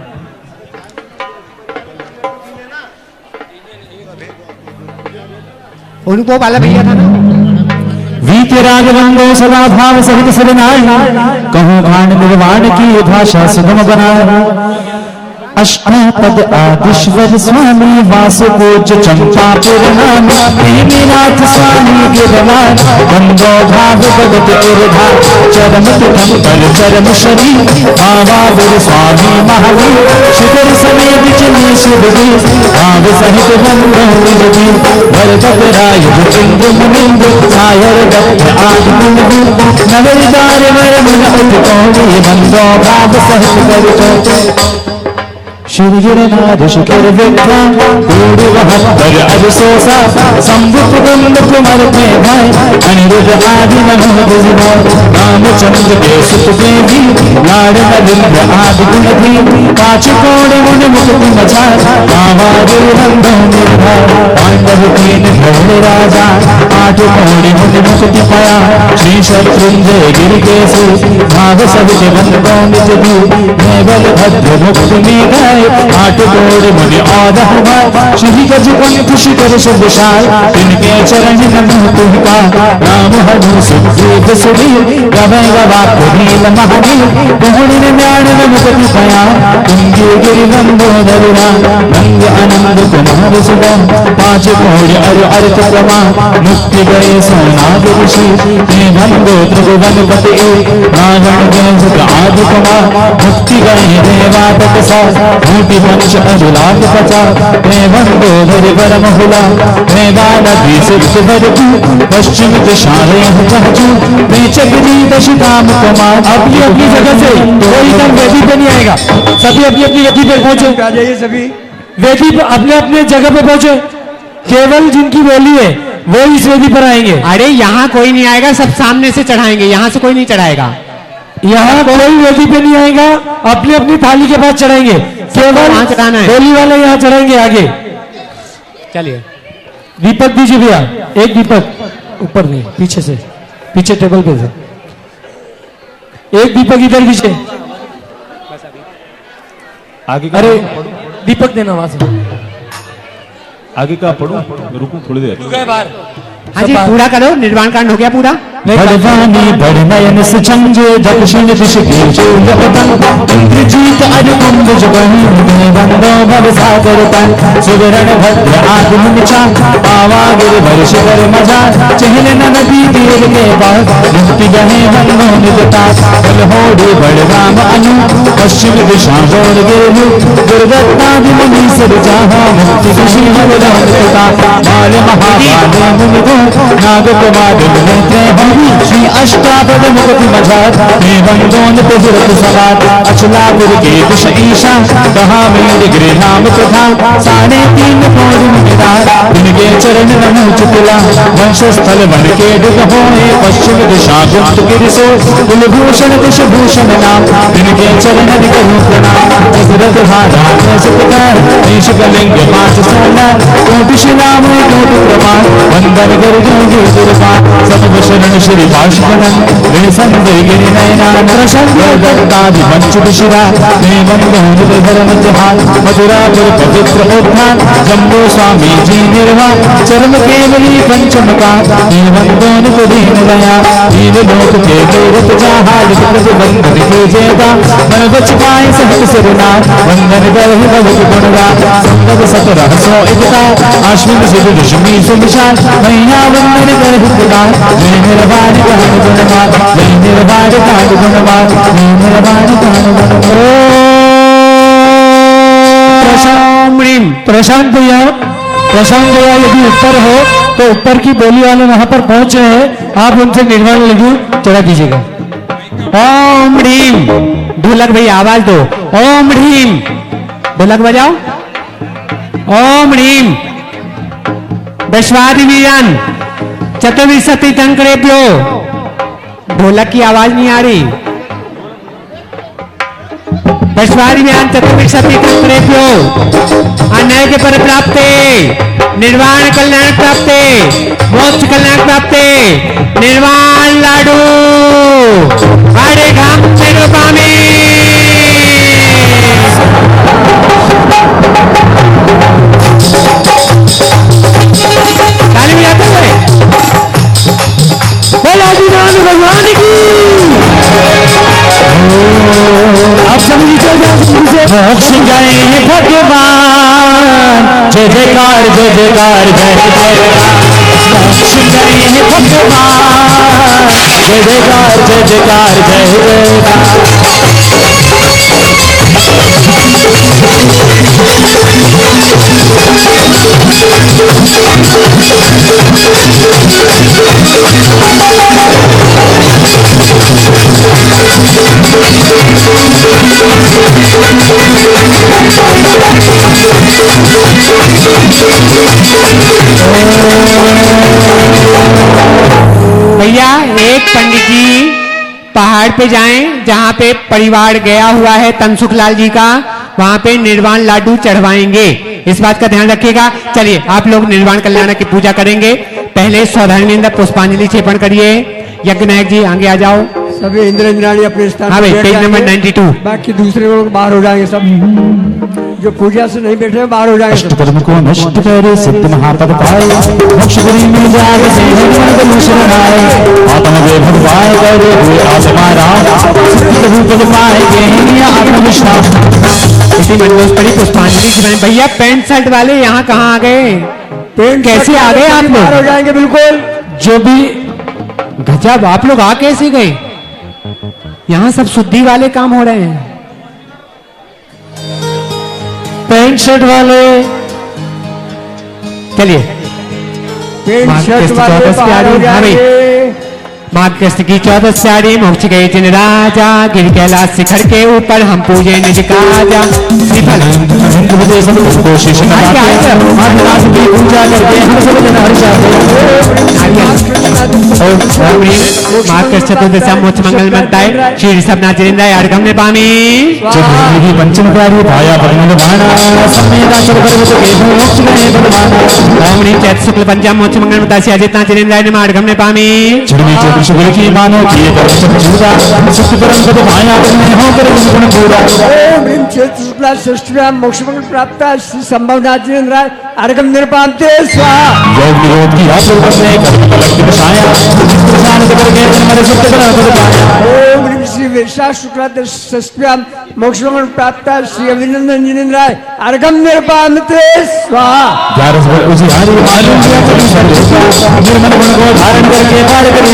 उनको वाला भैया था ना। वीतराग रंगो सदा भाव सहित सदनाय, कहूँ भाण निर्वाण की भाषा सुगम बनाए। अष्टापद आदिश्वर स्वामी वासुकोज चंपापुर नाम, प्रेमीनाथ स्वामी गिरनार, गंगो भाव भगत गिरधा, चरम तुम पर चरम शरीर, भावावीर स्वामी महावीर, शिखर समेत चले शिववीर, भाव सहित रंगो निरवीर, भरत राय इंद्र मुनिंद्र, नायर दत्त आदि गुण, नवरदार वर मन उत्कौड़ी, बंदो भाव सहित कर श्री गिरनाथ शिखर विक्रम, कोटि बहत्तर अभिशोषा, संभुत गंध कुमार में भाई, अनिरुद्ध आदि मनोज रामचंद्र के सुत देवी, लाड़ नरेंद्र आदि गुणधी, पांच कोण मुन मुकुट मचार, कांवारे रंगों निर्भय, पांडव तीन भोले राजा, आठ कोण मुन मुकुट पाया, श्री शत्रुंजय गिर केसु, भाग सहित बंदों निज दी, मैं बलभद्र मुक्त में गए, आठ कोड़ मुनि और श्री गज कंठ शिखर सुविशाल, इनके चरण नमः तुमका, राम हनु सुग्रीव सुधीर, गवै गवाक्ष नील महानीर, बहुड़िन न्याण मुकुट पया, कुंगी गिरि लंबोदर रंग आनंद कुमार सुधा, पांच कोड़ अर अर्थ प्रमा, मुक्ति गए सोनाग ऋषि, बंदो त्रिभुवन पति, रावण गंज आदि कुमार, मुक्ति गए देवातक सा, कोटि पंच अजुलाभ पचा, मैं वंदो भरि वर बहुला, मैं बालकी सिद्ध भरतु, पश्चिम दिशाएं पहुंचू, मैं चक्री दश काम कुमार। अपनी अपनी जगह से कोई एकदम वेदी पे नहीं आएगा, सभी अपनी अपनी वेदी पे पहुंचे, आ जाइए सभी वेदी पे अपने अपने जगह पे पहुंचे, केवल जिनकी बोली है वो इस वेदी पर आएंगे। अरे यहाँ कोई नहीं आएगा, सब सामने से चढ़ाएंगे, यहाँ से कोई नहीं चढ़ाएगा। यहाँ कोई वेदी पे नहीं आएगा, अपनी अपनी थाली के पास चढ़ाएंगे, केवल चढ़ाना है, बोली वाले यहाँ चढ़ाएंगे आगे। चलिए दीपक दीजिए भैया, एक दीपक, ऊपर नहीं पीछे से, पीछे टेबल पे से एक दीपक इधर दीजिए, आगे अरे दीपक देना वहां से, आगे का पढ़ो, रुको थोड़ी देर। हाँ जी, पूरा करो, निर्वाण कांड हो गया पूरा। बड़वानी बड़ नयन से चंगे, दक्षिण दिश के इंद्रजीत अरुकुंभ जुगनी, बंदो भव सागर तन, सुवर्ण भद्र आदि मुचा, पावा गिर वर्ष कर मजा, चहल नदी तीर के पास, मुक्ति गहे बंदो निदता, बल होड़े बड़ राम अनु, पश्चिम दिशा जोड़ गेलु, दुर्गतादि मुनि सिर जहाँ, मुक्ति खुशी हर रंगता, बाल महाबाल मुनि गो, नाग कुमार नेत्र श्री अष्टापद मुकुट मझार, बंदों पुजरत सवार, अचलापुर के दिश ईशा, कहा मेरे गृह नाम प्रधान, 3.5 कोड़ मिदार, इनके चरण नमो चितला, वंशस्थल वन के दुख होए, पश्चिम दिशा गुप्त गिरि सो, कुलभूषण दिश भूषण नाम, इनके चरण करूं प्रणाम, दशरथ राजा सतकार, देश कलिंग 5 सोना, कोटि शिलाम कोटि प्रमाण, वंदन कर जोगी दुर्पान, सब शरण श्री भाषणं, संजय गिरि नयना, दत्तादि पंचशिरा, बंदो धर्म जहाल, मथुरापुर पवित्र उद्यान, जम्बो स्वामी जी निर्वाण, चरम केवली पंचम का, बंदो दीन दया, लोक के गौरव जहाल, बंदन के जेता, मन बच पाए सहत सिरना, वंदन कर भगत गुणगा, संगत 1701, अश्विन सिद्ध दशमी सुविशाल, मैया वंदन कर हितदार, निर्वाण कांड गुणवान, निर्वाण कांड गुणवान, निर्वाण कांड गुणवान। प्रशांत भैया, प्रशांत भैया यदि ऊपर हो तो ऊपर की बोली वाले वहां पर पहुंच रहे हैं, आप उनसे निर्वाण लड्डू चढ़ा दीजिएगा। ओम ह्रीम, ढोलक भैया आवाज दो, ओम ह्रीम ढोलक बजाओ। ओम ह्रीम दशवादिवीरन चतुर्विंशति तंकरेभ्यो। ढोलक की आवाज नहीं आ रही। दशवादिवीरन चतुर्विंशति तंकरेभ्यो अन्याय के पर प्राप्ते निर्वाण कल्याण प्राप्ते मोक्ष कल्याण प्राप्ते निर्वाण लाडू हरे घाम निरूपामी। ताली बजाते हुए बोलो दीवान भगवान की। आप सब नीचे मोक्ष गए भगवान जय जयकार जय जयकार जय जयकार। मोक्ष गए भगवान जय जयकार जय जयकार जय जयकार। भैया एक पंडित जी पहाड़ पे जाएं जहां पे परिवार गया हुआ है तनसुखलाल जी का, वहां पे निर्वाण लाडू चढ़वाएंगे। इस बात का ध्यान रखिएगा। चलिए आप लोग निर्वाण कल्याण की पूजा करेंगे। पहले सौधारणिंद पुष्पांजलि क्षेपण करिए। यज्ञ नायक जी आगे आ जाओ। सभी इंद्र इंद्राणी अपने स्थान हाँ भाई, पर बैठ पेज नंबर जाएंगे। 92। बाकी दूसरे लोग बाहर हो जाएंगे। सब जो पूजा से नहीं बैठे हैं बाहर हो जाएंगे सब। कर्म को नष्ट करे सिद्ध महापद पाए मोक्ष पुरी में जाग से हनुमंत शरणाए आत्म वे भगवान करे हुए आत्मारा सिद्ध रूप पाएंगे आत्मविश्वास। इसी मंडोस्परी पुष्पांजलि की भैया पैंट शर्ट वाले यहाँ कहाँ आ गए? पेंट कैसे आ गए आप बाहर हो लोग? जाएंगे बिल्कुल। जो भी गजब, आप लोग आ कैसे गए? यहाँ सब शुद्धि वाले काम हो रहे हैं। पैंट शर्ट वाले चलिए पेंट माँ शर्ट कृष्ण वाले चौदस बाहर प्यारी, हो हाँ भाई। जाएंगे। माँ कृष्ण की 14 साड़ी मोक्ष गए जिन राजा गिर कैलाश शिखर के ऊपर हम पूजे निज काजा श्रीफल। कोशिश की पूजा करके हम सब जन माँ कृष्ण चतुर्दशा मोक्ष मंगल मंताय श्री ऋषभनाथ जिनेन्द्र अर्घम ने पामी। पंचम प्यारी भाया भगवाना सम्मेदा चल पर्वत के मोक्ष गए भगवाना ओम ह्रीं चैत्र शुक्ल पंचम मोक्ष मंगल मंताय श्री अजितनाथ जिनेन्द्र ने अर्घम ने पामी। चढ़वी चतुर्शुभ की मानो किए कर सब चूड़ा सत्य परम पद भाया करने हो कर गुण पूरा। ओम ह्रीं चैत्र शुक्ला षष्ठ्यां मोक्षमंगल प्राप्त श्री संभवनाथ जिनेन्द्र अर्घम निर्पामते स्वाहा। योग निरोध की आप लोग करने कर्म फल की बसाया प्रसाद करके हमारे सत्य परम पद पाया। ओम ह्रीं श्री वैशाख शुक्ला षष्ठ्यां मोक्षमंगल प्राप्त श्री अभिनंदन जिनेन्द्र अर्घम निर्पामते स्वाहा। 11 वर्ष उसी हरि मालूम दिया निर्मल गुण को धारण करके पार करी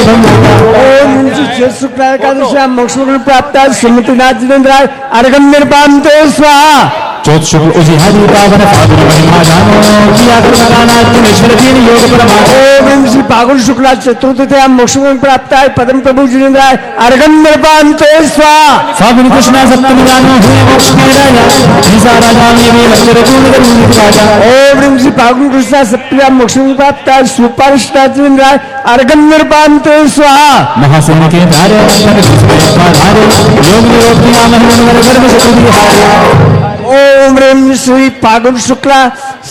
ओम ह्रीं श्री शुक्ला एकादश्यां मोक्षमंगल प्राप्त श्रीमतीनाथ जिनेन्द्र अर्घम निर्पामते स्वाहा। चौथ शुक्ल उसी हरि पावन फागुन महिमा जानो किया कृपा गाना तुमेश्वर तीन योग परमात्मा। ओम ह्रीं श्री फागुन शुक्ला चतुर्थ्यां मोक्षमंगल प्राप्त पदम प्रभु जिनेन्द्र अर्घम निर्पामते स्वाहा। फागुन कृष्णा सप्तमी जानो हुए मोक्ष के राजा ईसा राजा में भी लक्षर गुण करूँ राजा। ओम ह्रीं श्री फागुन कृष्णा सप्तम्यां मोक्षमंगल प्राप्त सुपारिष्ठा जिनेन्द्र अर्घम निर्पामते स्वाहा। महासेन के धारे धारे योग निरोध किया महिमन गर्भ से हारे। ओम ह्रीं श्री फागुन शुक्ला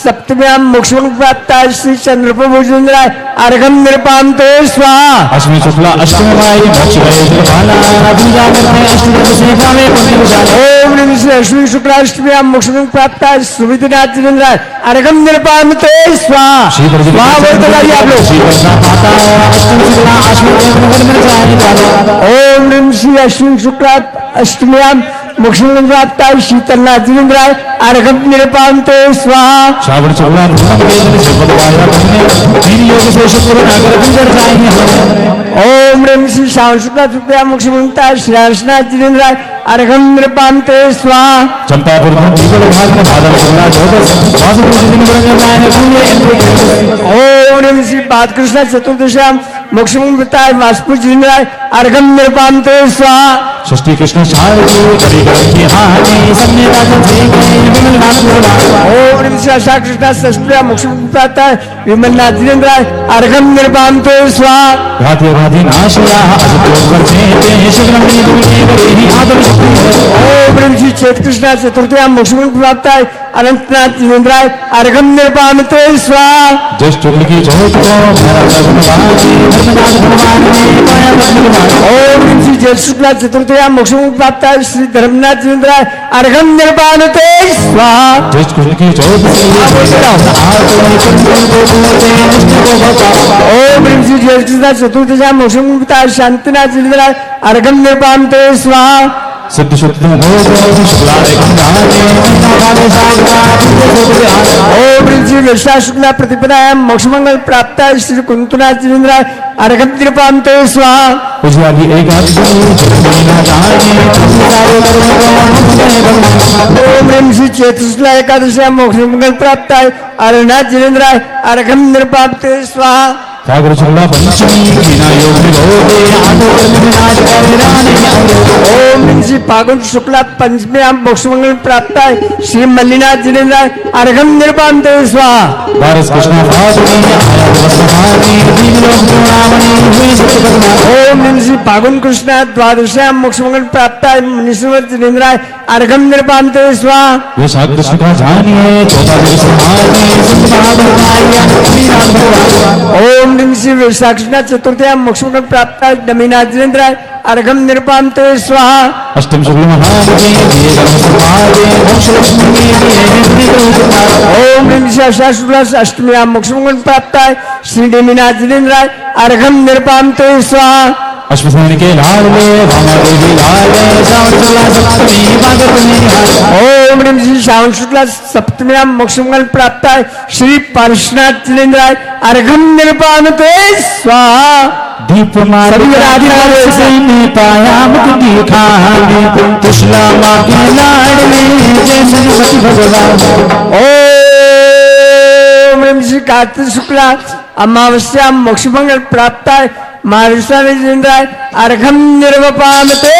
सप्तम्यां मोक्षमंगल प्राप्त श्री चंद्रप्रभु जिनेन्द्र अर्घम निर्पामते स्वाहा। अश्विनी शुक्ला अष्टमी माई मोक्ष गए जलपाला पूजा करते अष्टदश से गावे पुण्य विशाल। ओम ह्रीं श्री अश्विनी शुक्ला अष्टम्यां मोक्षमंगल प्राप्त सुविधिनाथ जिनेन्द्र अर्घम निर्पामते स्वाहा। स्वाहा बोलते जाइए आप लोग। श्री कृष्णा माता अष्टमी शुक्ला अश्विनी नगर में जाने वाला। ओम ह्रीं श्री अश्विनी शुक्ला अष्टम्यां मोक्षमंगल प्राप्त शीतलनाथ जिनेन्द्र अर्घम निर्पामते स्वाहा। श्रावण शुक्ला वेदन से बलवाया बनने तीन योग से शुक्र नागर गुजर जाएंगे। ओम ह्रीं श्री श्रावण शुक्ला तृतीया मोक्षमंगल श्री हर्षनाथ जिनेन्द्र अर्घम निर्पामते स्वाहा। चंपापुर दीपल भाग में बादल शुक्ला ज्योतिष वासुदेव दिन बन जाए पूरे। ओम ह्रीं श्री बालकृष्ण चतुर्दश्यां मोक्षमंगल वासुदेव जिनेन्द्र अर्घम निर्पामते स्वाहा षष्ठी कृष्ण शारदी करिगण की हानि सबने राजन से गए विमलनाथ बोला ओम नमः शिवाय कृष्ण षष्ठी मोक्ष प्राप्त विमलनाथ जिनेन्द्र अर्घम निर्पामते स्वाहा राधे राधे नाशया अजतोवर से शुभम ने दुनिया गई आदम ओम नमः श्री चेत कृष्ण चतुर्थी मोक्ष प्राप्त अनंतनाथ जिनेन्द्र अर्घम निर्पामते स्वाहा ज्येष्ठ की ज्योत को धर्मनाथ भगवान ने पाया भगवान ओम नमः श्री ज्येष्ठ शुक्ला चतुर्थी मोक्ष प्राप्त श्री धर्मनाथ जिनेन्द्र अर्घम निर्पामते स्वाहा ज्येष्ठ की ज्योत ओम नमः श्री ज्येष्ठ कृष्ण चतुर्थी मोक्ष प्राप्त शांतिनाथ जिनेन्द्र अर्घम निर्पामते स्वाहा सिद्ध शुद्ध हो शुक्ला ओम श्री विष्णु शुक्ला प्रतिपदायां मोक्ष मंगल प्राप्त श्री कुंतनाथ जिनेन्द्र अर्घम निर्पामते स्वाहा उज्ज्वली एक ओम श्री चेत शुक्ला एकादशी मोक्ष मंगल प्राप्त अरनाथ जिनेन्द्र अर्घम निर्पामते स्वाहा सागर शुक्ला पंचमी बिना योग ओम श्री फागुन शुक्ला पंचमी मोक्ष मंगल प्राप्त श्री मल्लिनाथ जिनेन्द्र अर्घम निर्पामते स्वाहा बारस कृष्ण ओम श्री फागुन कृष्ण द्वादशी मोक्ष मंगल प्राप्त मुनीश्वर जिनेन्द्र अर्घम निर्पामते स्वाहा वैशाख कृष्ण का जानिए ओम श्री विशाख चतुर्थी मोक्ष मंगल प्राप्त नमीनाथ जिनेन्द्र अर्घम निर्पामते स्वाहा अष्टम शुक्ल ओम शुक्ला अष्टमी मोक्ष मंगल प्राप्त श्री नमीनाथ जिनेन्द्र अर्घम निर्पामते स्वाहा अश्वसेन के लाल में भामादेवी लाल में श्रावण शुक्ला सप्तमी ओम श्री श्रावण शुक्ला सप्तमी मोक्ष मंगल प्राप्त श्री पार्श्वनाथ जिनेन्द्र अर्घम निर्पामते स्वाहा दीप ने पाया मुख दिखाने तुषला माँ के लाड में जय सरस्वती भगवान ओम श्री कार्तिक शुक्ला अमावस्या मोक्ष मंगल प्राप्त महाराष्ट्र जिनेन्द्र अर्घम निर्वपामते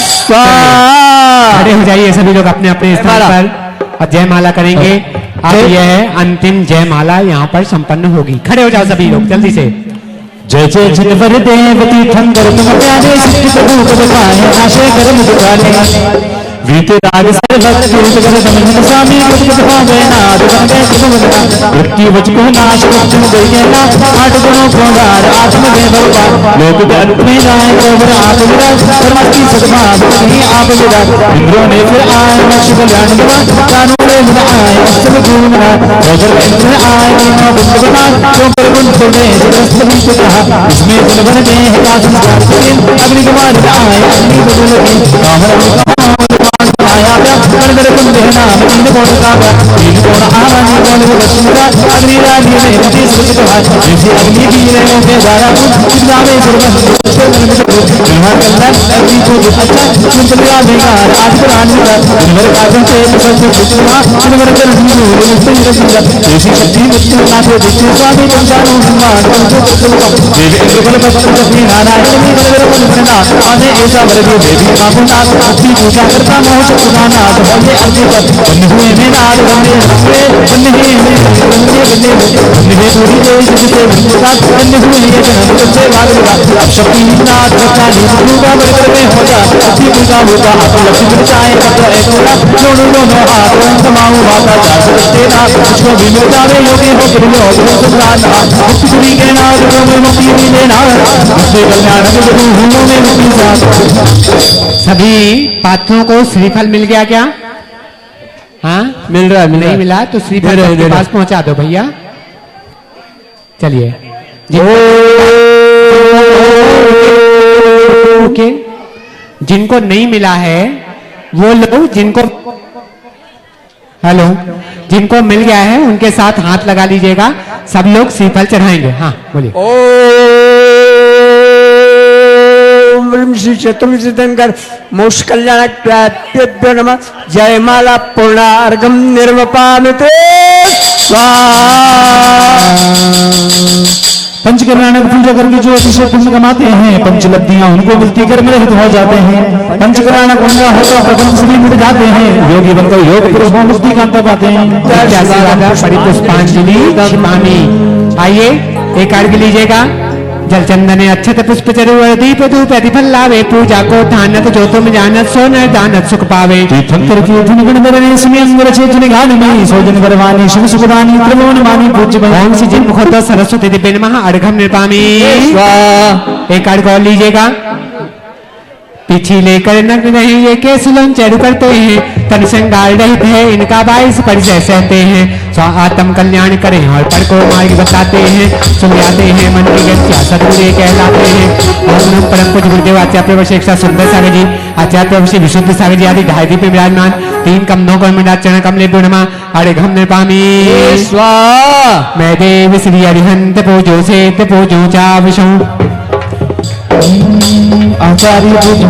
स्वाहा खड़े हो जाइए सभी लोग अपने अपने स्थान पर और जयमाला करेंगे। अब यह अंतिम जयमाला यहाँ पर संपन्न होगी। खड़े हो जाओ सभी लोग जल्दी से। जय जय जितवर देवती थंगर तुम प्यारे सिद्ध प्रभु पद पाए आशय कर्म दुखाने वीत राग सर्वत्र कर दमन स्वामी मुझ भावे नाद वंदे सुमना वृत्ति वच को नाश मुक्ति गए ना आठ गुणों को दार आत्म देव लोक के अंत में जाए प्रभु आप विरा परमति सद्भाव ही आप विरा इंद्रों ने फिर आए मोक्ष कल्याण दिवा कानों ने फिर आए सब गुणना अगर इंद्र आए ना बुद्ध बना तो पर गुण तो ने रस्त भी कहा इसमें दिलवर में है का संस्कार अग्नि कुमार आए अग्नि बदल के कामर आया कर कुंद नाम तीन कोण का तीन कोण आवानी कोण लक्ष्मीका अग्नि राजी में पति सुख है जैसे अग्नि की रेणु के द्वारा नामे सर्वस्व निर्भर कल्याण अग्नि को अच्छा सुंदरिया देगा आज प्राण का निर्भर काजन से सब जितना निर्भर कर जीव मुक्त निरंतर जैसी शक्ति मुक्त नाथ जितने स्वामी संसारों सम्मान देवी इंद्रबल भक्त लक्ष्मी नारायण में बलवर बलना आने ऐसा वर्ग देवी मापुनाथ भक्ति पूजा करता मोह नाथ बंदे अर्जित बंदे हुए में नाद बंदे बंदे बंदे बंदे बंदे पूरी देश जिसे साथ बंदे हुए ये जन्म से भाग लगा अब शक्ति नाथ बच्चा निरूपा बरकर में हो जा शक्ति पूजा होगा आप लक्ष्मी बचाए पत्र एक थोड़ा दोनों दोनों हाथ समाऊ बाता जा सकते ना उसको भी मिल जावे योगी हो फिर लो सुल्तान मुक्ति पूरी के नाथ में मुक्ति मिले ना मुक्ति कल्याण के गुरु में मुक्ति साथ सभी पात्रों को श्रीफल मिल गया क्या? हाँ मिल रहा है नहीं मिला तो श्रीफल के पास पहुंचा दो भैया। चलिए जिनको नहीं मिला है वो लोग जिनको मिल गया है उनके साथ हाथ लगा लीजिएगा। सब लोग श्रीफल चढ़ाएंगे। हाँ बोलिए। श्री चतुर्थ तीर्थंकर मोक्ष कल्याण प्राप्तेभ्यो नमः जयमाला पूर्ण अर्घम निर्वपामते स्वाहा पंचकल्याणक पूजा करके जो अतिशय पुण्य कमाते हैं, पंचलब्धियां उनको मिलती, कर्म रहित हो जाते हैं। पंचकल्याणक उनका होता प्रपंच भी मिट जाते हैं, योगी बनकर योग पुरुष मुक्ति का पाते हैं। पुष्पांजलि शिवानी, आइए एक अर्घ लीजिएगा। जल चंदन अक्षत पुष्प चरुवर दीप धूप अधिफल लावे, पूजा को थानत जो तुम जानत सो नर दानत सुख पावे। तीर्थंकर की धुन गण बरने सुनि अंगर छे धुनि गान में, सोजन बरवानी शिव सुखदानी त्रिभुवन मानी पूज्य ओम श्री जिन मुखोत्तव सरस्वती दिव्य नमः। अर्घम निर्पामी। एक अर्घ और लीजिएगा। पीछी लेकर नग्न नहीं ये केस चढ़ करते हैं, तन श्रृंगार रहित है इनका 22 परिचय सहते हैं। स्व आत्म कल्याण करें और पर को मार्ग बताते हैं, सुलझाते हैं मन की गतिया सदगुरु कहलाते हैं। ओम नमः परम पूज्य गुरुदेव आचार्य प्रभु सुंदर सागर जी, आचार्य प्रभु विशुद्ध सागर जी आदि ढाई पे विराजमान 3 कमलों को चरण कमले पूर्णिमा अर्घम निर्पामी। मैं देव श्री अरिहंत पूजो से पूजो चा विष्णु आचार्य पूज्य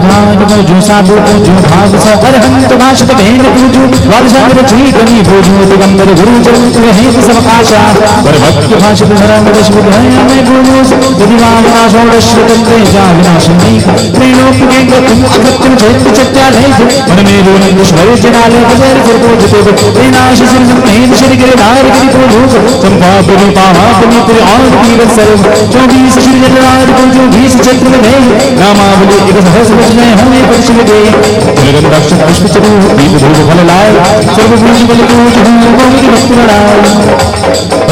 पूजो साधु पूजो भाग अरहंत भाषित भेद पूजो वालसागर जी गणी पूजो दिगंबर गुरु चरण हेत सब आशा वर भक्त भाषित धर्म दश बुद्धाय मैं पूजो दिवान षोडश तंत्रे जा विनाश नहीं त्रिलोक के तुम अकृत्रिम चैत्य चत्यालय मन में रोन दुष्भर जनालय गजर पूजते विनाश सिंह महेंद्र श्री गिरिधार गिरि पूजो चंपा पुरी पावा पुरी पुरी और तीरथ सर्व 24 श्री जलराज पूजो 20 चैत्र में नामावली एक सहस्र वचने हमें परिचय दे जगन्नाथ पुष्प चरु दीप धूप फल लाए सर्व पूज बल पूज हूं की भक्ति बढ़ाए।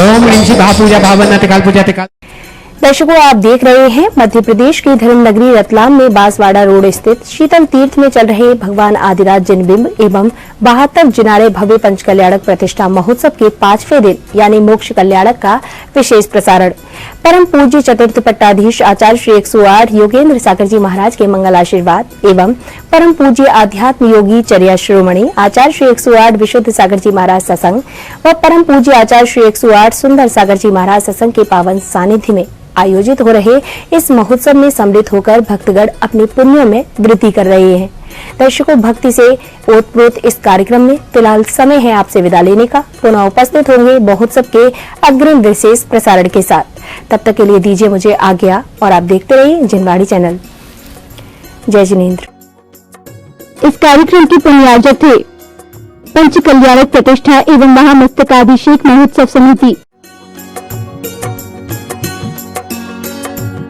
ओम ह्रीं श्री महापूजा भावना त्रिकाल पूजा त्रिकाल। दर्शकों, आप देख रहे हैं मध्य प्रदेश की धर्म नगरी रतलाम में बांसवाड़ा रोड स्थित शीतल तीर्थ में चल रहे भगवान आदिराज जिनबिंब एवं 72 जिनारे भव्य पंचकल्याणक प्रतिष्ठा महोत्सव के 5वें दिन यानी मोक्ष कल्याणक का विशेष प्रसारण परम पूज्य चतुर्थ पट्टाधीश आचार्य श्री 108 योगेंद्र सागर जी महाराज के मंगल आशीर्वाद एवं परम पूज्य आध्यात्म योगी चर्या श्रोमणी आचार्य श्री 108 विशुद्ध सागर जी महाराज सत्संग व परम पूज्य आचार्य श्री 108 सुंदर सागर जी महाराज सत्संग के पावन सानिध्य में आयोजित हो रहे इस महोत्सव में सम्मिलित होकर भक्तगण अपने पुण्यों में वृद्धि कर रहे हैं। दर्शकों, भक्ति से ओतप्रोत इस कार्यक्रम में फिलहाल समय है आपसे विदा लेने का। पुनः उपस्थित होंगे महोत्सव के अग्रिम विशेष प्रसारण के साथ। तब तक के लिए दीजिए मुझे आज्ञा और आप देखते रहिए जिनवाड़ी चैनल। जय जिनेन्द्र। इस कार्यक्रम के पुण्यार्जक थे पंचकल्याणक प्रतिष्ठा एवं महामस्तकाभिषेक महोत्सव समिति।